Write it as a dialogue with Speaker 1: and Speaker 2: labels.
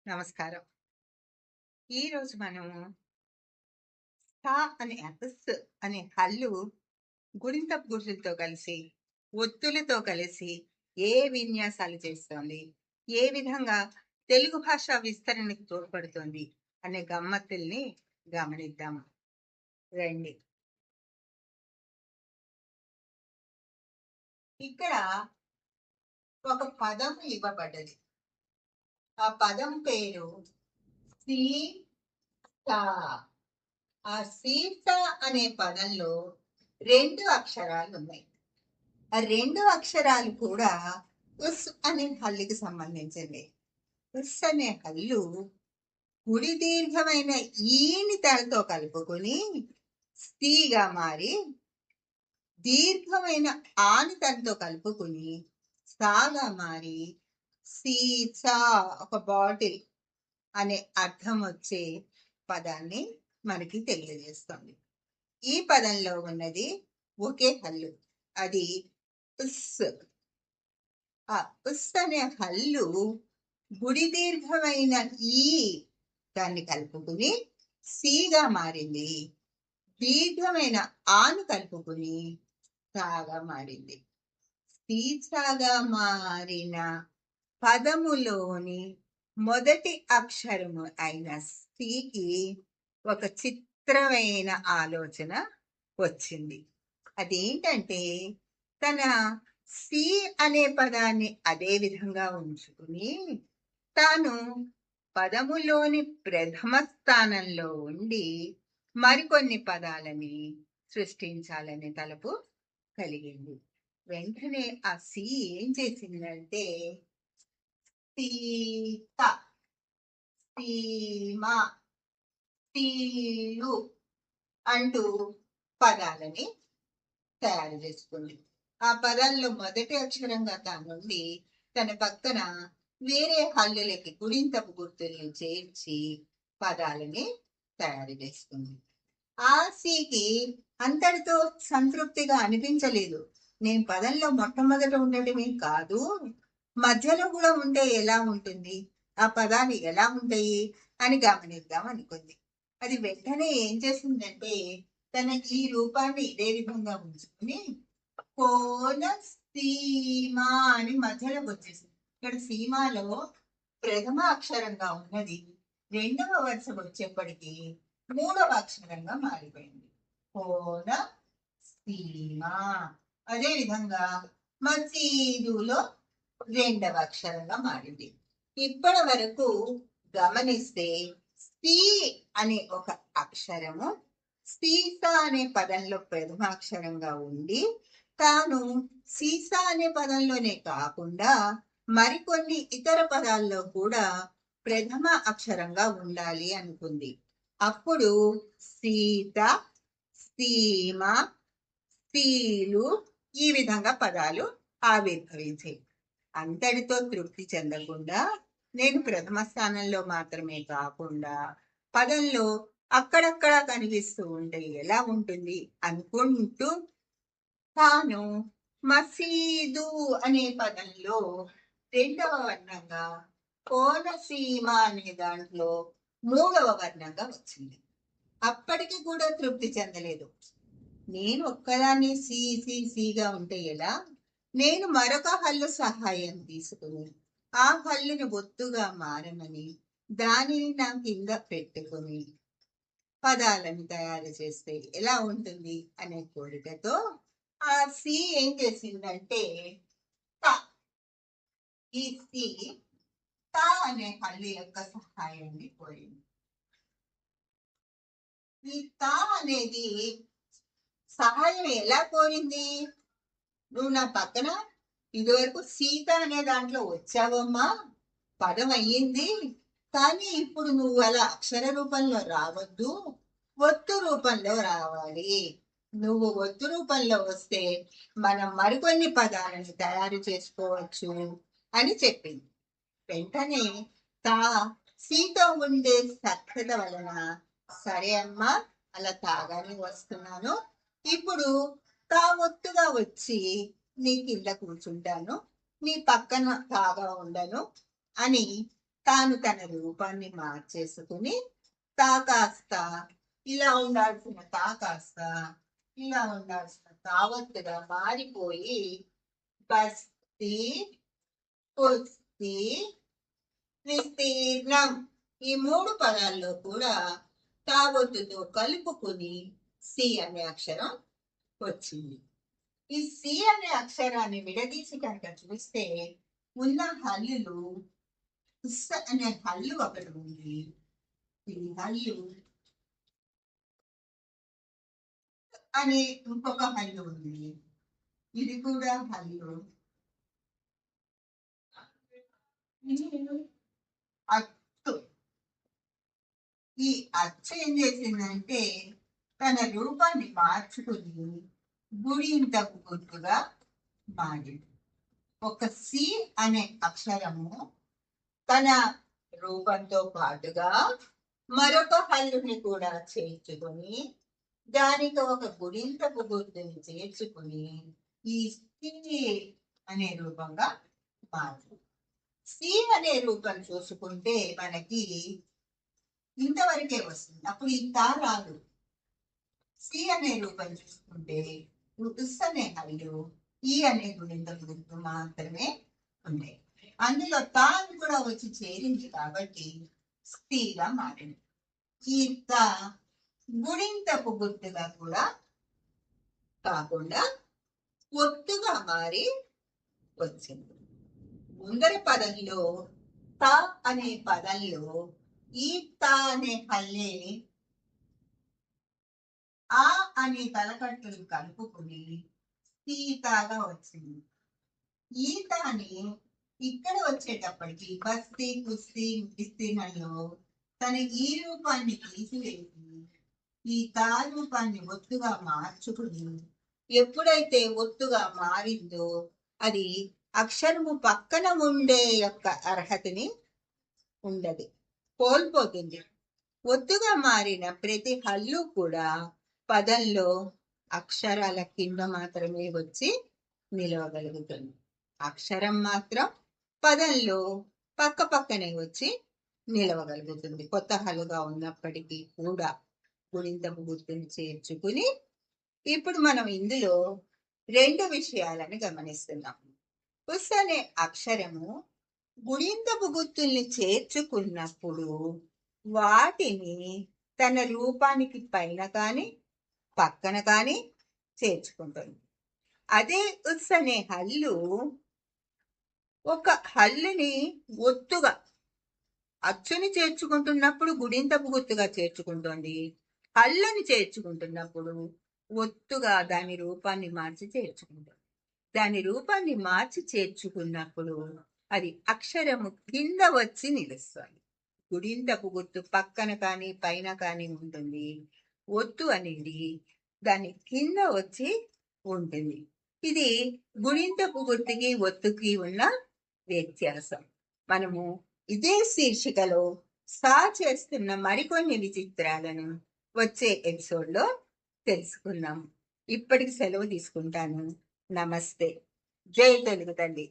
Speaker 1: నమస్కారం. ఈరోజు మనము థ అనే అనే హల్లు గుణింతపు గుర్తులతో కలిసి, ఒత్తులతో కలిసి ఏ విన్యాసాలు చేస్తోంది? ఏ విధంగా తెలుగు భాష విస్తరణకు తోడ్పడుతోంది? అనే గమ్మత్తుల్ని గమనిద్దాము. రండి. ఇక్కడ ఒక పదం ఇవ్వబడ్డది. ఆ పదం పేరు సీత. ఆ సీత అనే పదంలో 2 అక్షరాలు ఉన్నాయి. ఆ 2 అక్షరాలు కూడా ఉస్ అనే హల్లుకి సంబంధించింది. ఉస్ అనే హల్లు కుడి దీర్ఘమైన ఈని తలతో కలుపుకొని స్థీగా మారి, దీర్ఘమైన ఆని తలతో కలుపుకొని సాగా మారి, సీసా ఒక బాటిల్ అనే అర్థం వచ్చే పదాన్ని మనకి తెలియజేస్తుంది. ఈ పదంలో ఉన్నది ఒకే హల్లు, అది ఉస్. ఆ ఉస్ అనే హల్లు గుడి దీర్ఘమైన ఈ దాన్ని కలుపుకుని సీగా మారింది. దీర్ఘమైన ఆను కలుపుకుని సాగా మారింది. సీసాగా మారిన పదములోని మొదటి అక్షరము అయిన స్థికి ఒక చిత్రమైన ఆలోచన వచ్చింది. అదేంటంటే, తన సి అనే పదాన్ని అదే విధంగా ఉంచుకుని తాను పదములోని ప్రథమ స్థానంలో ఉండి మరికొన్ని పదాలని సృష్టించాలనే తలపు కలిగింది. వెంటనే ఆ సి ఏం చేసిందంటే సీత, సీమ, తీలు అంటూ పదాలని తయారు చేసుకుంది. ఆ పదాల్లో మొదటి అక్షరంగా తానుండి తన పక్కన వేరే హల్లులకి గుణింతపు గుర్తుల్ని చేర్చి పదాలని తయారు చేసుకుంది. ఆ సీకి అంతటితో సంతృప్తిగా అనిపించలేదు. నేను పదంలో మొట్టమొదట ఉండటమే కాదు, మధ్యలో కూడా ఉంటే ఎలా ఉంటుంది, ఆ పదాలు ఎలా ఉంటాయి అని గమనిద్దాం అనుకుంది. అది వెంటనే ఏం చేసిందంటే, తన ఈ రూపాన్ని ఇదే విధంగా ఉంచుకుని కోన సీమ అని మధ్యలోకి వచ్చేసింది. ఇక్కడ సీమాలో ప్రథమ అక్షరంగా ఉన్నది రెండవ వరుస వచ్చేప్పటికీ మూడవ అక్షరంగా మారిపోయింది. కోన సీమ. అదే విధంగా మసీదులో రెండవ అక్షరంగా మారింది. ఇప్పటి వరకు గమనిస్తే సి అనే ఒక అక్షరము సీసా అనే పదంలో ప్రథమ అక్షరంగా ఉండి, తాను సీసా అనే పదంలోనే కాకుండా మరికొన్ని ఇతర పదాల్లో కూడా ప్రథమ అక్షరంగా ఉండాలి అనుకుంది. అప్పుడు సీత, సీమ, సీలు ఈ విధంగా పదాలు ఆవిర్భవించాయి. అంతటితో తృప్తి చెందకుండా నేను ప్రథమ స్థానంలో మాత్రమే కాకుండా పదంలో అక్కడక్కడ కనిపిస్తూ ఉంటే ఎలా ఉంటుంది అనుకుంటూ తాను మసీదు అనే పదంలో రెండవ వర్ణంగా, కోనసీమ అనే దాంట్లో మూడవ వర్ణంగా వచ్చింది. అప్పటికి కూడా తృప్తి చెందలేదు. నేను ఒక్కదాన్ని సిగా ఉంటే ఎలా, నేను మరొక హల్లు సహాయం తీసుకుని ఆ హల్లుని ఒత్తుగా మారమని దానిని నా కింద పెట్టుకుని పదాలను తయారు చేస్తే ఎలా ఉంటుంది అనే కోరికతో ఆ సి ఏం చేసిందంటే ఈ సి తా అనే హల్లు యొక్క సహాయాన్ని కోరింది. ఈ తా అనేది సహాయం ఎలా కోరింది? నువ్వు నా పక్కన ఇదివరకు సీత అనే దాంట్లో వచ్చావమ్మా, పదం అయ్యింది, కానీ ఇప్పుడు నువ్వు అలా అక్షర రూపంలో రావద్దు, ఒత్తు రూపంలో రావాలి. నువ్వు ఒత్తు రూపంలో వస్తే మనం మరికొన్ని పదాలను తయారు చేసుకోవచ్చు అని చెప్పింది. వెంటనే తా సీతో ఉండే సఖ్యత వలన సరే అమ్మా, అలా తాగానే వస్తున్నాను, ఇప్పుడు తా ఒత్తుగా వచ్చి నీ కింద కూర్చుంటాను, నీ పక్కన తాగా ఉండను అని తాను తన రూపాన్ని మార్చేసుకుని తా కాస్త ఇలా ఉండాల్సిన తా కాస్త ఇలా ఉండాల్సిన తావత్తుగా మారిపోయి బస్తీ, కుస్తీ, విస్తీర్ణం ఈ 3 పదాల్లో కూడా తావొత్తుతో కలుపుకుని సి అనే అక్షరం వచ్చింది. ఈ సి అనే అక్షరాన్ని విడదీసి కనుక చూస్తే ఉన్న హల్లులు ఉస్ అనే హల్లు ఒకటి ఉంది. ఈ హల్లు అనే ఇంకొక హల్లు ఉంది. ఇది కూడా హల్లు. అచ్చు ఈ అచ్చు ఏం చేసిందంటే తన రూపాన్ని మార్చుకుని గుడింతకు గుర్తుగా మారింది. ఒక సి అనే అక్షరము తన రూపంతో పాటుగా మరొక హల్లుని కూడా చేర్చుకొని దానికి ఒక గుడింతపు గుర్తుని చేర్చుకుని ఈ సి అనే రూపంగా మారింది. సి అనే రూపం చూసుకుంటే మనకి ఇంతవరకే వస్తుంది. అప్పుడు ఈ తా రాదు. సి అనే రూపం చూసుకుంటే ఉస్ అనే హల్లు, ఈ అనే గుడింతపు గుర్తు మాత్రమే ఉన్నాయి. అందులో తా అని కూడా వచ్చి చేరింది కాబట్టి స్థిగా మారింది. ఈ తా గుడింతపు గుర్తుగా కూడా కాకుండా ఒత్తుగా మారి వచ్చింది. ముందర పదంలో త అనే పదంలో ఈ త అనే హల్లే ఆ అనే తలకట్టును కలుపుకుని సీతాగా వచ్చింది. ఈ తాని ఇక్కడ వచ్చేటప్పటికి బస్తీ, కుస్తీ, విస్తీర్ణంలో తన ఈ రూపాన్ని తీసివేసి ఈ తా రూపాన్ని ఒత్తుగా మార్చుకుని ఎప్పుడైతే ఒత్తుగా మారిందో అది అక్షరము పక్కన ఉండే యొక్క అర్హతని ఉండదు, కోల్పోతుంది. ఒత్తుగా మారిన ప్రతి హల్లు కూడా పదంలో అక్షరాల కింద మాత్రమే వచ్చి నిలవగలుగుతుంది. అక్షరం మాత్రం పదంలో పక్క పక్కనే వచ్చి నిలవగలుగుతుంది. కొత్త హల్లుగా ఉన్నప్పటికీ కూడా గుణింతపు గుర్తుని చేర్చుకుని ఇప్పుడు మనం ఇందులో 2 విషయాలను గమనిస్తున్నాం. ఉస్ అనే అక్షరము గుణింతపు గుర్తుల్ని చేర్చుకున్నప్పుడు వాటిని తన రూపానికి పైన కానీ పక్కన కానీ చేర్చుకుంటుంది. అదే ఉస్ అనే హల్లు ఒక హల్లుని ఒత్తుగా అచ్చుని చేర్చుకుంటున్నప్పుడు గుడింతపు గుర్తుగా చేర్చుకుంటుంది. హల్లుని చేర్చుకుంటున్నప్పుడు ఒత్తుగా దాని రూపాన్ని మార్చి చేర్చుకుంటుంది. దాని రూపాన్ని మార్చి చేర్చుకున్నప్పుడు అది అక్షరము కింద వచ్చి నిలుస్తుంది. గుడింతపు గుర్తు పక్కన కానీ పైన కానీ ఉంటుంది. ఒత్తు అనేది దాని కింద వచ్చి ఉంటుంది. ఇది గుడింతపు గుర్తుకి ఒత్తుకి ఉన్న వ్యత్యాసం. మనము ఇదే శీర్షికలో సా చేస్తున్న మరికొన్ని విచిత్రాలను వచ్చే ఎపిసోడ్లో తెలుసుకుందాం. ఇప్పటికి సెలవు తీసుకుంటాను. నమస్తే. జై తెలుగు తల్లి.